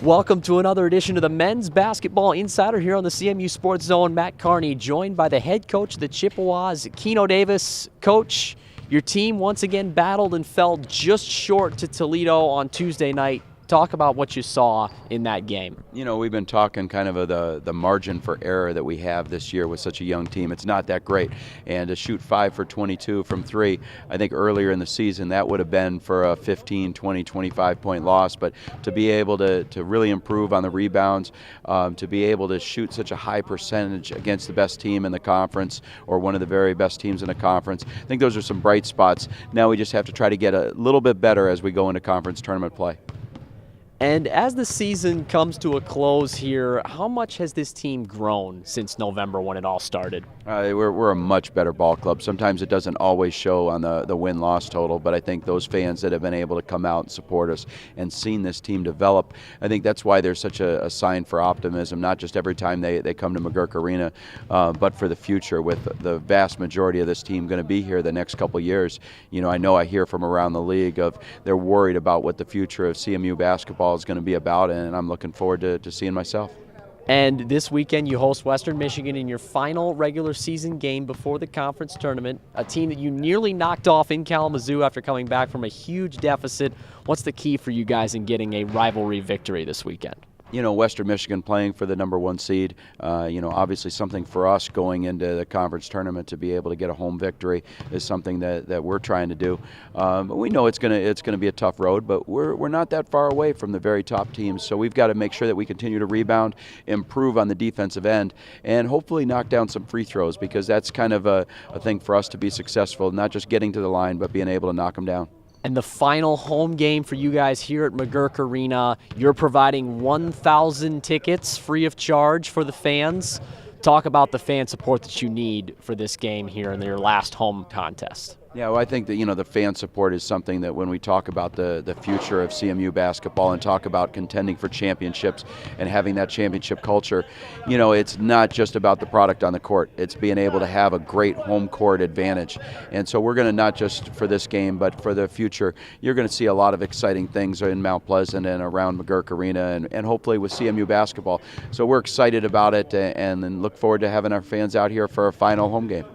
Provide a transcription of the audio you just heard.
Welcome to another edition of the Men's Basketball Insider here on the CMU Sports Zone. Matt Carney joined by the head coach of the Chippewas, Keno Davis. Coach, your team once again battled and fell just short to Toledo on Tuesday night. Talk about what you saw in that game. You know, we've been talking kind of the margin for error that we have this year with such a young team. It's not that great. And to shoot 5 for 22 from 3, I think earlier in the season that would have been for a 15, 20, 25-point loss. But to be able to really improve on the rebounds, to be able to shoot such a high percentage against the best team in the conference or one of the very best teams in the conference, I think those are some bright spots. Now we just have to try to get a little bit better as we go into conference tournament play. And as the season comes to a close here, how much has this team grown since November when it all started? We're a much better ball club. Sometimes it doesn't always show on the win-loss total, but I think those fans that have been able to come out and support us and seen this team develop, I think that's why there's such a sign for optimism, not just every time they come to McGurk Arena, but for the future with the vast majority of this team going to be here the next couple years. You know I hear from around the league of they're worried about what the future of CMU basketball is going to be about, and I'm looking forward to seeing myself. And this weekend you host Western Michigan in your final regular season game before the conference tournament, a team that you nearly knocked off in Kalamazoo after coming back from a huge deficit. What's the key for you guys in getting a rivalry victory this weekend? You know, Western Michigan playing for the #1 seed, obviously something for us going into the conference tournament to be able to get a home victory is something that we're trying to do. We know it's gonna be a tough road, but we're not that far away from the very top teams, so we've got to make sure that we continue to rebound, improve on the defensive end, and hopefully knock down some free throws, because that's kind of a thing for us to be successful, not just getting to the line, but being able to knock them down. And the final home game for you guys here at McGurk Arena, you're providing 1,000 tickets free of charge for the fans. Talk about the fan support that you need for this game here in your last home contest. Yeah, well, I think that, the fan support is something that when we talk about the future of CMU basketball and talk about contending for championships and having that championship culture, it's not just about the product on the court. It's being able to have a great home court advantage. And so we're going to, not just for this game, but for the future, you're going to see a lot of exciting things in Mount Pleasant and around McGurk Arena and hopefully with CMU basketball. So we're excited about it and look forward to having our fans out here for our final home game.